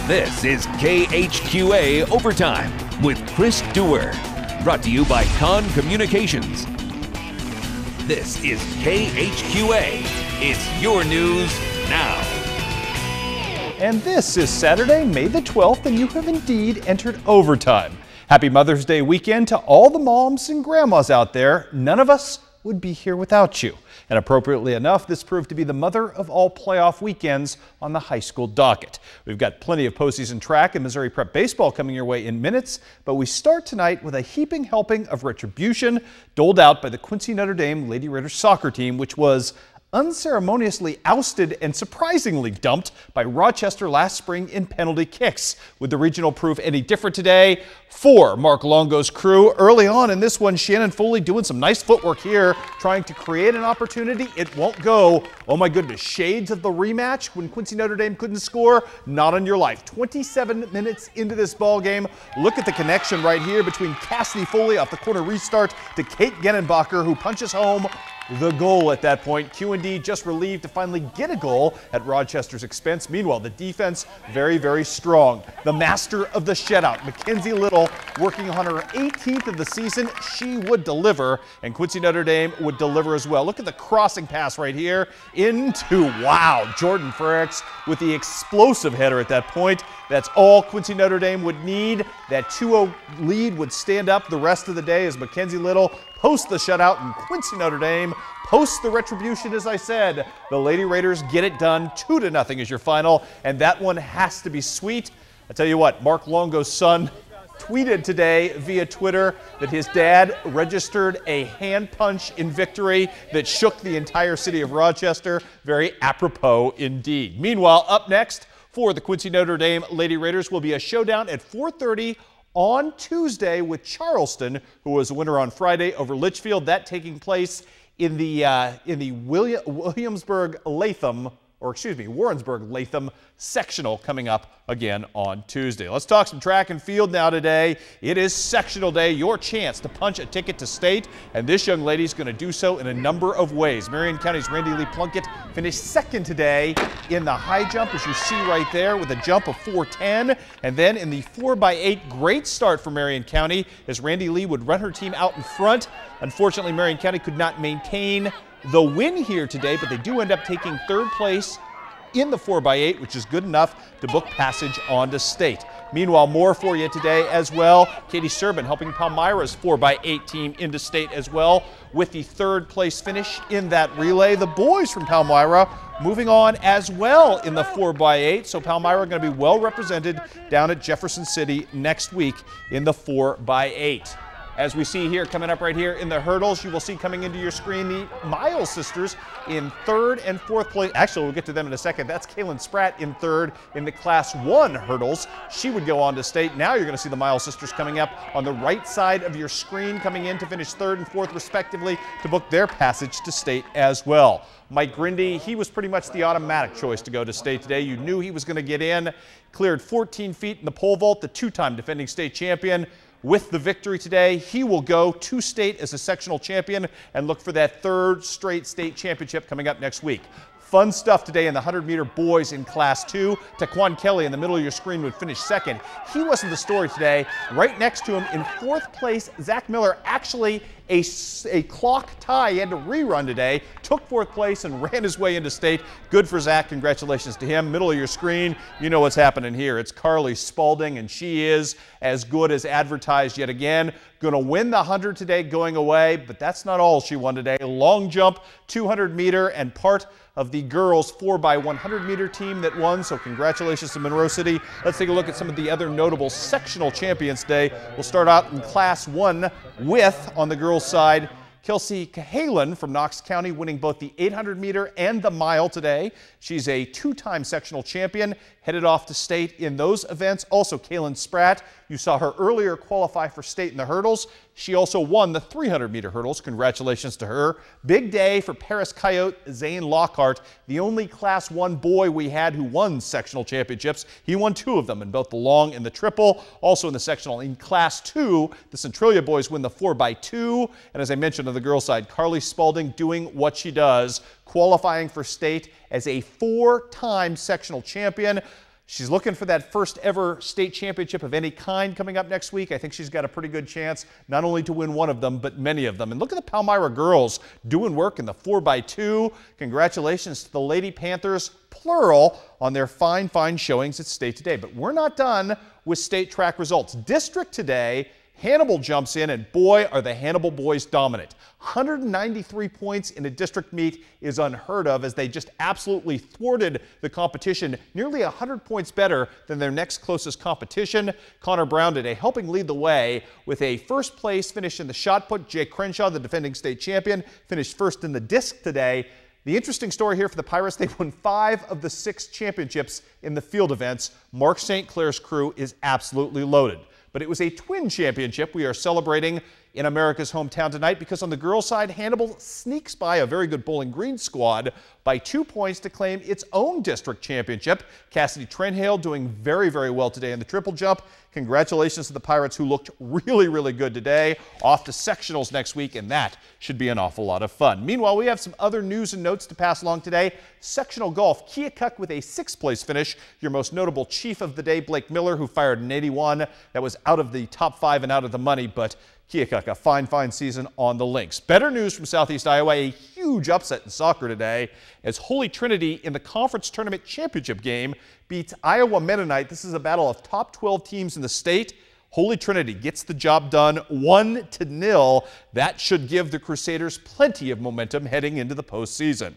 This is KHQA Overtime with Chris Dewar, brought to you by Con Communications. This is KHQA. It's your news now. And this is Saturday, May the 12th, and you have indeed entered overtime. Happy Mother's Day weekend to all the moms and grandmas out there. None of us would be here without you. And appropriately enough, this proved to be the mother of all playoff weekends on the high school docket. We've got plenty of postseason track and Missouri Prep baseball coming your way in minutes, but we start tonight with a heaping helping of retribution doled out by the Quincy Notre Dame Lady Raiders soccer team, which was unceremoniously ousted and surprisingly dumped by Rochester last spring in penalty kicks. Would the regional prove any different today? For Mark Longo's crew, early on in this one, Shannon Foley doing some nice footwork here, trying to create an opportunity. It won't go. Oh my goodness, shades of the rematch when Quincy Notre Dame couldn't score? Not on your life. 27 minutes into this ball game. Look at the connection right here between Cassidy Foley off the corner restart to Kate Genenbacher, who punches home the goal at that point. QND just relieved to finally get a goal at Rochester's expense. Meanwhile, the defense very, very strong. The master of the shutout, Mackenzie Little, working on her 18th of the season. She would deliver, and Quincy Notre Dame would deliver as well. Look at the crossing pass right here into, wow, Jordan Frericks with the explosive header at that point. That's all Quincy Notre Dame would need. That 2-0 lead would stand up the rest of the day as Mackenzie Little posts the shutout, and Quincy Notre Dame posts the retribution. As I said, the Lady Raiders get it done. 2-0 is your final, and that one has to be sweet. I tell you what, Mark Longo's son tweeted today via Twitter that his dad registered a hand punch in victory that shook the entire city of Rochester. Very apropos indeed. Meanwhile, up next for the Quincy Notre Dame Lady Raiders will be a showdown at 4:30 on Tuesday with Charleston, who was a winner on Friday over Litchfield. That taking place in the Warrensburg-Latham sectional coming up again on Tuesday. Let's talk some track and field now today. It is sectional day, your chance to punch a ticket to state, and this young lady's going to do so in a number of ways. Marion County's Randy Lee Plunkett finished second today in the high jump, as you see right there, with a jump of 4:10, and then in the 4x8, great start for Marion County as Randy Lee would run her team out in front. Unfortunately, Marion County could not maintain the win here today, but they do end up taking third place in the 4x8, which is good enough to book passage on to state. Meanwhile, more for you today as well. Katie Serban helping Palmyra's 4x8 team into state as well with the third place finish in that relay. The boys from Palmyra moving on as well in the 4x8. So Palmyra going to be well represented down at Jefferson City next week in the 4x8. As we see here, coming up right here in the hurdles, you will see coming into your screen the Miles sisters in third and fourth place. Actually, we'll get to them in a second. That's Kaylin Spratt in third in the Class 1 hurdles. She would go on to state. Now you're going to see the Miles sisters coming up on the right side of your screen, coming in to finish third and fourth respectively to book their passage to state as well. Mike Grindy, he was pretty much the automatic choice to go to state today. You knew he was going to get in. Cleared 14 feet in the pole vault, the two-time defending state champion. With the victory today, he will go to state as a sectional champion and look for that third straight state championship coming up next week. Fun stuff today in the 100-meter boys in Class 2. Taquan Kelly in the middle of your screen would finish second. He wasn't the story today. Right next to him in fourth place, Zach Miller, actually a clock tie. He had to rerun today, took fourth place and ran his way into state. Good for Zach. Congratulations to him. Middle of your screen, you know what's happening here. It's Carly Spalding, and she is as good as advertised yet again. Going to win the 100 today going away, but that's not all she won today. Long jump, 200-meter, and part of the girls 4x100-meter team that won, so congratulations to Monroe City. Let's take a look at some of the other notable sectional champions today. We'll start out in Class 1 with, on the girls' side, Kelsey Cahalan from Knox County winning both the 800-meter and the mile today. She's a two-time sectional champion, headed off to state in those events. Also, Kaylin Spratt, you saw her earlier qualify for state in the hurdles. She also won the 300-meter hurdles. Congratulations to her. Big day for Paris Coyote Zane Lockhart, the only Class 1 boy we had who won sectional championships. He won 2 of them in both the long and the triple. Also in the sectional in Class 2, the Centralia boys win the 4x2. And as I mentioned on the girls' side, Carly Spalding doing what she does, qualifying for state as a 4-time sectional champion. She's looking for that first ever state championship of any kind coming up next week. I think she's got a pretty good chance not only to win one of them, but many of them. And look at the Palmyra girls doing work in the 4x2. Congratulations to the Lady Panthers, plural, on their fine showings at state today. But we're not done with state track results. District today, Hannibal jumps in, and boy, are the Hannibal boys dominant. 193 points in a district meet is unheard of, as they just absolutely thwarted the competition, nearly 100 points better than their next closest competition. Connor Brown today helping lead the way with a first place finish in the shot put. Jake Crenshaw, the defending state champion, finished first in the disc today. The interesting story here for the Pirates, they won 5 of the 6 championships in the field events. Mark St. Clair's crew is absolutely loaded. But it was a twin championship we are celebrating in America's hometown tonight, because on the girls' side, Hannibal sneaks by a very good Bowling Green squad by 2 points to claim its own district championship. Cassidy Trenhale doing very well today in the triple jump. Congratulations to the Pirates, who looked really good today. Off to sectionals next week, and that should be an awful lot of fun. Meanwhile, we have some other news and notes to pass along today. Sectional golf, Keokuk with a 6th place finish. Your most notable chief of the day, Blake Miller, who fired an 81. That was out of the top 5 and out of the money, but Keokuk, a fine season on the links. Better news from Southeast Iowa, a huge upset in soccer today, as Holy Trinity in the conference tournament championship game beats Iowa Mennonite. This is a battle of top 12 teams in the state. Holy Trinity gets the job done 1-0. That should give the Crusaders plenty of momentum heading into the postseason.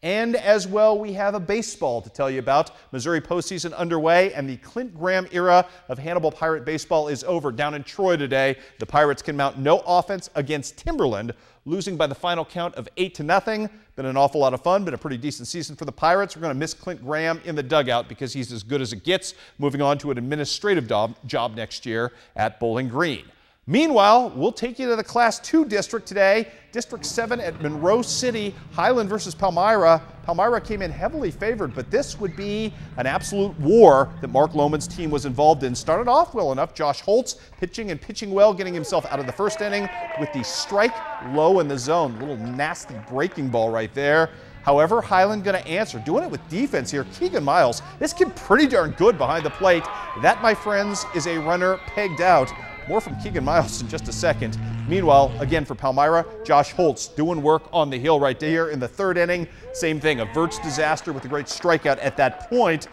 And as well, we have a baseball to tell you about. Missouri postseason underway, and the Clint Graham era of Hannibal Pirate baseball is over. Down in Troy today, the Pirates can mount no offense against Timberland, losing by the final count of 8-0. Been an awful lot of fun, been a pretty decent season for the Pirates. We're going to miss Clint Graham in the dugout because he's as good as it gets, moving on to an administrative job next year at Bowling Green. Meanwhile, we'll take you to the Class 2 district today. District 7 at Monroe City, Highland versus Palmyra. Palmyra came in heavily favored, but this would be an absolute war that Mark Lohman's team was involved in. Started off well enough. Josh Holtz pitching well, getting himself out of the first inning with the strike low in the zone. Little nasty breaking ball right there. However, Highland going to answer, doing it with defense here. Keegan Miles, this kid pretty darn good behind the plate. That, my friends, is a runner pegged out. More from Keegan Miles in just a second. Meanwhile, again for Palmyra, Josh Holtz doing work on the hill right there in the 3rd inning. Same thing, averts disaster with a great strikeout at that point.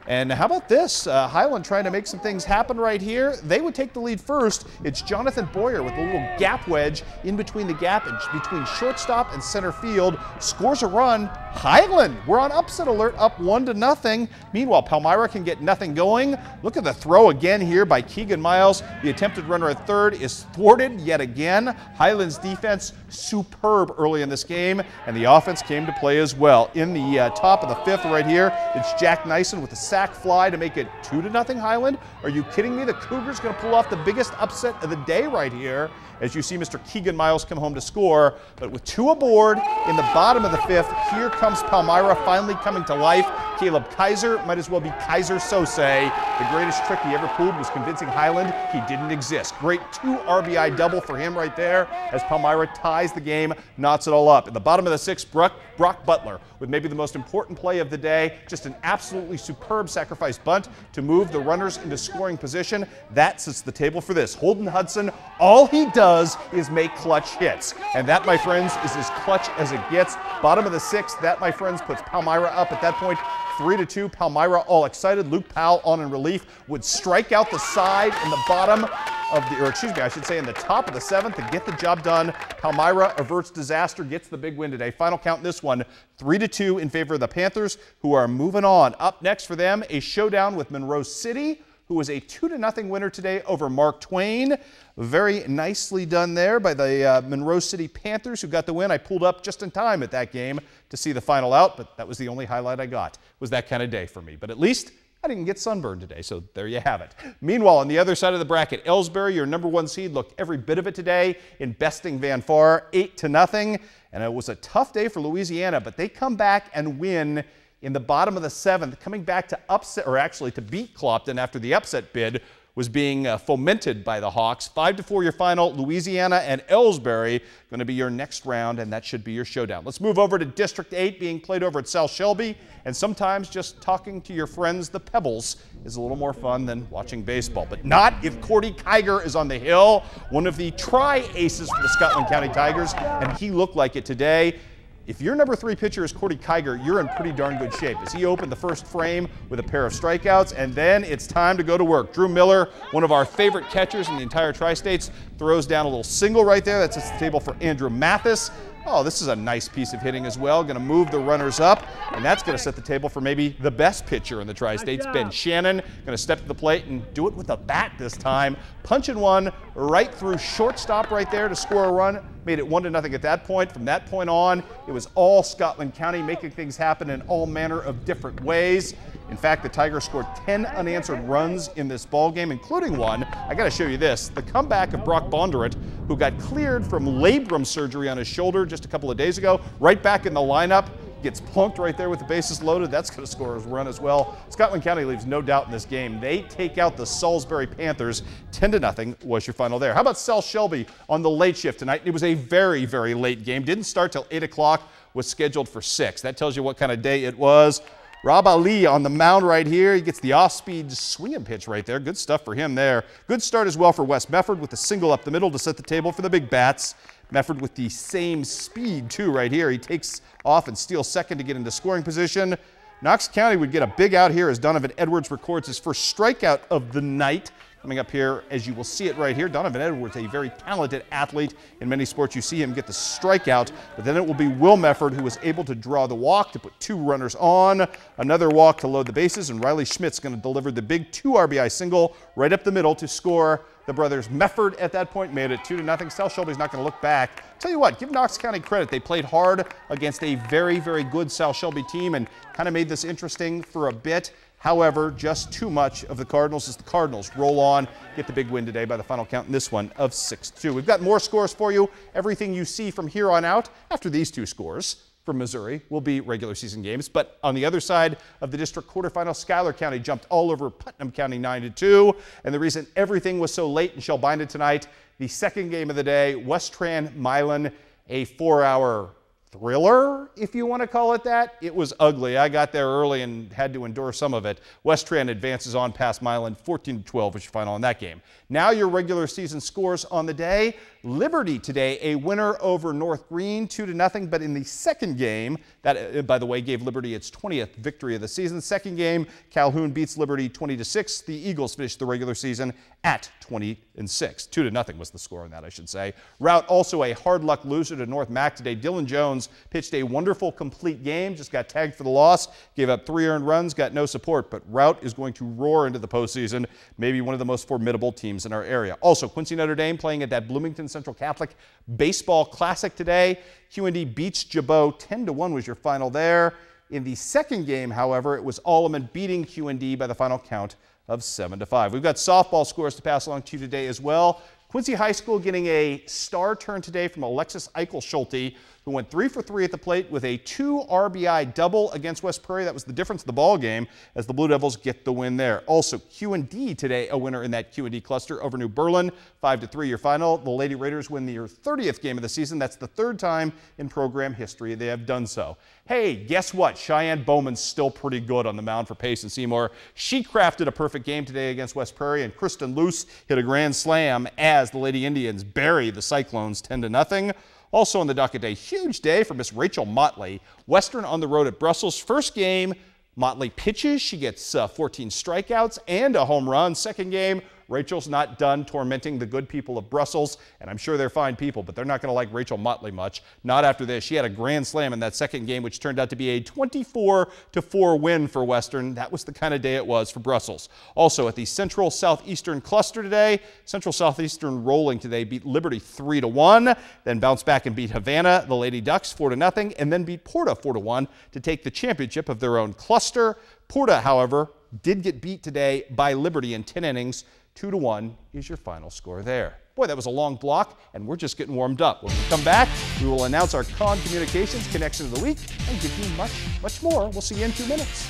And how about this? Highland trying to make some things happen right here. They would take the lead first. It's Jonathan Boyer with a little gap wedge in between the gap and between shortstop and center field. Scores a run. Highland, we're on upset alert, up 1-0. Meanwhile, Palmyra can get nothing going. Look at the throw again here by Keegan Miles. The attempted runner at third is thwarted yet again. Highland's defense superb early in this game, and the offense came to play as well. In the top of the 5th right here, it's Jack Nyson with the sac fly to make it 2-0 Highland. Are you kidding me? The Cougars going to pull off the biggest upset of the day right here, as you see Mr. Keegan Miles come home to score. But with 2 aboard in the bottom of the 5th, here comes Palmyra finally coming to life. Caleb Kaiser, might as well be Kaiser Sose. The greatest trick he ever pulled was convincing Highland he didn't exist. Great 2 RBI double for him right there, as Palmyra ties the game, knots it all up. In the bottom of the 6th, Brock Butler with maybe the most important play of the day, just an absolutely superb sacrifice bunt to move the runners into scoring position. That sets the table for this. Holden Hudson, all he does is make clutch hits. And that, my friends, is as clutch as it gets. Bottom of the 6th, that, my friends, puts Palmyra up at that point 3-2. Palmyra all excited. Luke Powell on in relief would strike out the side in the bottom of the, or excuse me, I should say in the top of the 7th to get the job done. Palmyra averts disaster, gets the big win today. Final count in this one, 3-2 in favor of the Panthers, who are moving on. Up next for them, a showdown with Monroe City, who was a 2-0 winner today over Mark Twain. Very nicely done there by the Monroe City Panthers, who got the win. I pulled up just in time at that game to see the final out, but that was the only highlight I got. It was that kind of day for me. But at least I didn't get sunburned today, so there you have it. Meanwhile, on the other side of the bracket, Ellsbury, your #1 seed, looked every bit of it today in besting Van Far, 8-0. And it was a tough day for Louisiana, but they come back and win in the bottom of the 7th, coming back to upset, or actually to beat Clopton after the upset bid was being fomented by the Hawks. 5-4 your final. Louisiana and Ellsbury going to be your next round, and that should be your showdown. Let's move over to District 8 being played over at South Shelby, and sometimes just talking to your friends, the Pebbles, is a little more fun than watching baseball. But not if Cordy Kiger is on the hill, one of the tri-aces for the Scotland County Tigers, and he looked like it today. If your number 3 pitcher is Cordy Kiger, you're in pretty darn good shape, as he opened the first frame with a pair of strikeouts, and then it's time to go to work. Drew Miller, one of our favorite catchers in the entire Tri-States, throws down a little single right there. That sets the table for Andrew Mathis. Oh, this is a nice piece of hitting as well. Going to move the runners up, and that's going to set the table for maybe the best pitcher in the Tri-States, Ben Shannon. Going to step to the plate and do it with a bat this time. Punching one right through shortstop right there to score a run. Made it 1-0 at that point. From that point on, it was all Scotland County making things happen in all manner of different ways. In fact, the Tigers scored 10 unanswered runs in this ball game, including one. I got to show you this. The comeback of Brock Bondurant, who got cleared from labrum surgery on his shoulder just a couple of days ago, right back in the lineup. Gets plunked right there with the bases loaded. That's going to score his run as well. Scotland County leaves no doubt in this game. They take out the Salisbury Panthers. 10-0 was your final there. How about South Shelby on the late shift tonight? It was a very, very late game. Didn't start till 8 o'clock. Was scheduled for 6. That tells you what kind of day it was. Rob Ali on the mound right here. He gets the off-speed swinging pitch right there. Good stuff for him there. Good start as well for Wes Mefford with a single up the middle to set the table for the big bats. Mefford with the same speed too right here. He takes off and steals second to get into scoring position. Knox County would get a big out here as Donovan Edwards records his first strikeout of the night. Coming up here, as you will see it right here, Donovan Edwards, a very talented athlete. In many sports, you see him get the strikeout, but then it will be Will Mefford who was able to draw the walk to put 2 runners on, another walk to load the bases, and Riley Schmidt's going to deliver the big 2 RBI single right up the middle to score. The brothers Mefford at that point made it 2-0. South Shelby's not going to look back. Tell you what, give Knox County credit. They played hard against a very, very good South Shelby team and kind of made this interesting for a bit. However, just too much of the Cardinals as the Cardinals roll on, get the big win today by the final count in this one of 6-2. We've got more scores for you. Everything you see from here on out after these 2 scores from Missouri will be regular season games. But on the other side of the district quarterfinal, Schuyler County jumped all over Putnam County 9-2. And the reason everything was so late in Shelby tonight, the second game of the day, Westran Milan, a 4-hour thriller, if you want to call it that. It was ugly. I got there early and had to endure some of it. Westran advances on past Milan, 14-12 was your final in that game. Now your regular season scores on the day. Liberty today, a winner over North Green, 2-0, but in the second game, that, by the way, gave Liberty its 20th victory of the season. Second game, Calhoun beats Liberty 20-6. The Eagles finished the regular season at 20-6. 2-0 was the score on that, I should say. Route also a hard luck loser to North Mac today. Dylan Jones pitched a wonderful complete game, just got tagged for the loss, gave up 3 earned runs, got no support, but Route is going to roar into the postseason, maybe one of the most formidable teams in our area. Also, Quincy Notre Dame playing at that Bloomington Central Catholic Baseball Classic today. QND beats Jabot, 10-1 was your final there. In the second game, however, it was Alleman beating QND by the final count of 7-5. We've got softball scores to pass along to you today as well. Quincy High School getting a star turn today from Alexis Eichel-Schulte, who went 3 for 3 at the plate with a 2 RBI double against West Prairie. That was the difference in the ball game as the Blue Devils get the win there. Also, QND today a winner in that QND cluster over New Berlin, 5-3 your final. The Lady Raiders win their 30th game of the season. That's the 3rd time in program history they have done so. Hey, guess what? Cheyenne Bowman's still pretty good on the mound for Payson Seymour. She crafted a perfect game today against West Prairie, and Kristen Luce hit a grand slam as the Lady Indians bury the Cyclones 10-0. Also on the docket day, huge day for Miss Rachel Motley. Western on the road at Brussels. First game, Motley pitches. She gets 14 strikeouts and a home run. Second game, Rachel's not done tormenting the good people of Brussels, and I'm sure they're fine people, but they're not going to like Rachel Motley much. Not after this. She had a grand slam in that second game, which turned out to be a 24-4 win for Western. That was the kind of day it was for Brussels. Also at the Central Southeastern cluster today, Central Southeastern rolling today, beat Liberty 3-1, then bounced back and beat Havana, the Lady Ducks 4-0, and then beat Porta 4-1 to take the championship of their own cluster. Porta, however, did get beat today by Liberty in 10 innings. 2-1 is your final score there. Boy, that was a long block, and we're just getting warmed up. When we come back, we will announce our Con Communications Connection of the Week and give you much, much more. We'll see you in 2 minutes.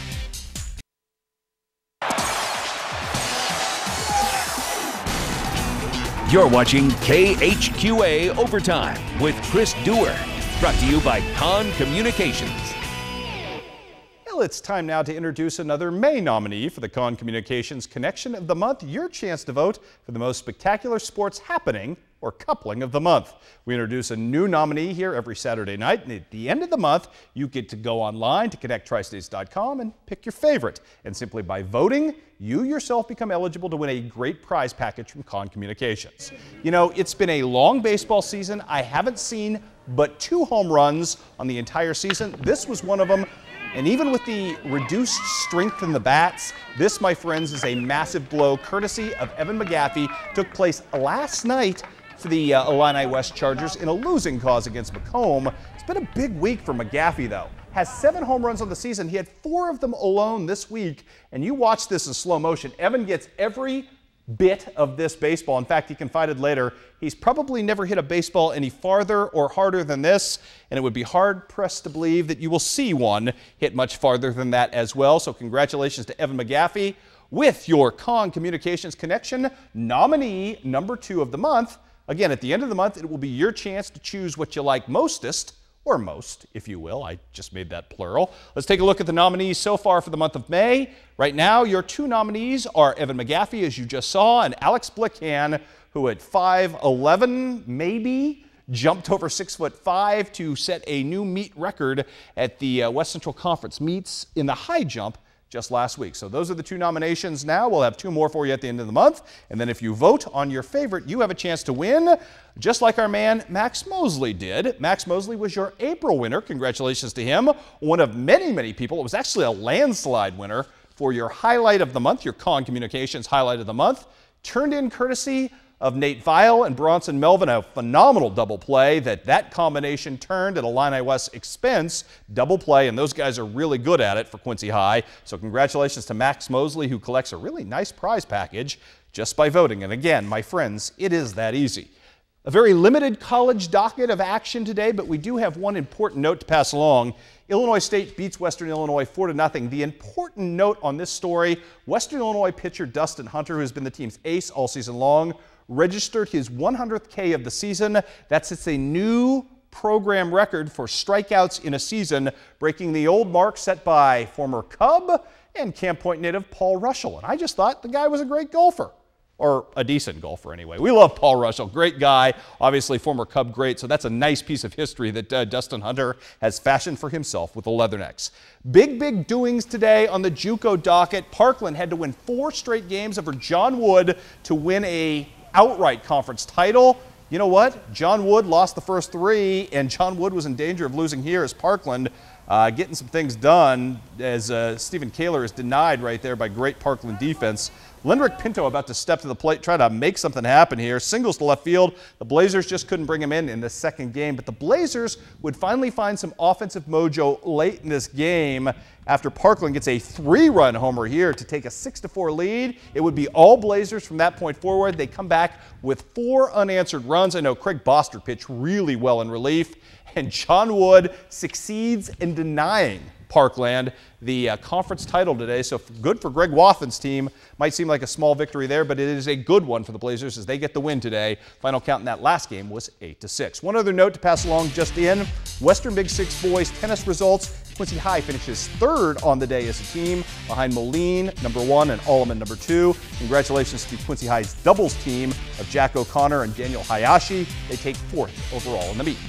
You're watching KHQA Overtime with Chris Dewar, brought to you by Con Communications. Well, it's time now to introduce another May nominee for the Con Communications Connection of the Month, your chance to vote for the most spectacular sports happening or coupling of the month. We introduce a new nominee here every Saturday night, and at the end of the month, you get to go online to connecttristates.com and pick your favorite. And simply by voting, you yourself become eligible to win a great prize package from Con Communications. You know, it's been a long baseball season. I haven't seen but 2 home runs on the entire season. This was one of them. And even with the reduced strength in the bats, this, my friends, is a massive blow courtesy of Evan McGaffey. Took place last night for the Illini West Chargers in a losing cause against Macomb. It's been a big week for McGaffey, though. Has 7 home runs on the season. He had 4 of them alone this week. And you watch this in slow motion. Evan gets every bit of this baseball. In fact, he confided later he's probably never hit a baseball any farther or harder than this, and it would be hard-pressed to believe that you will see one hit much farther than that as well. So congratulations to Evan McGaffey with your Con Communications Connection nominee number 2 of the month. Again, at the end of the month, it will be your chance to choose what you like mostest, or most, if you will. I just made that plural. Let's take a look at the nominees so far for the month of May. Right now, your 2 nominees are Evan McGaffey, as you just saw, and Alex Blickham, who at 5'11", maybe, jumped over 6'5" to set a new meet record at the West Central Conference meets in the high jump just last week. So those are the 2 nominations now. We'll have 2 more for you at the end of the month. And then if you vote on your favorite, you have a chance to win, just like our man Max Mosley did. Max Mosley was your April winner. Congratulations to him. One of many, many people. It was actually a landslide winner for your highlight of the month, your Con Communications highlight of the month. Turned in courtesy of Nate Vial and Bronson Melvin, a phenomenal double play that combination turned at Illini West's expense. Double play, and those guys are really good at it for Quincy High. So congratulations to Max Mosley, who collects a really nice prize package just by voting. And again, my friends, it is that easy. A very limited college docket of action today, but we do have one important note to pass along. Illinois State beats Western Illinois 4-0. The important note on this story, Western Illinois pitcher Dustin Hunter, who has been the team's ace all season long, registered his 100th K of the season. That sets a new program record for strikeouts in a season, breaking the old mark set by former Cub and Camp Point native Paul Russell. And I just thought the guy was a great golfer. Or a decent golfer anyway. We love Paul Russell, great guy, obviously former Cub great, so that's a nice piece of history that Dustin Hunter has fashioned for himself with the Leathernecks. Big doings today on the JUCO docket. Parkland had to win 4 straight games over John Wood to win a outright conference title. You know what? John Wood lost the first 3, and John Wood was in danger of losing here as Parkland getting some things done, as Stephen Kaler is denied right there by great Parkland defense. Lindrick Pinto about to step to the plate, try to make something happen here. Singles to left field. The Blazers just couldn't bring him in the second game, but the Blazers would finally find some offensive mojo late in this game after Parkland gets a 3-run homer here to take a 6-4 lead. It would be all Blazers from that point forward. They come back with 4 unanswered runs. I know Craig Bostard pitched really well in relief, and John Wood succeeds in denying Parkland the conference title today. So good for Greg Woffin's team. Might seem like a small victory there, but it is a good one for the Blazers as they get the win today. Final count in that last game was 8-6. One other note to pass along just in. Western Big Six boys tennis results. Quincy High finishes 3rd on the day as a team behind Moline, number 1, and Alleman, number 2. Congratulations to Quincy High's doubles team of Jack O'Connor and Daniel Hayashi. They take 4th overall in the meet.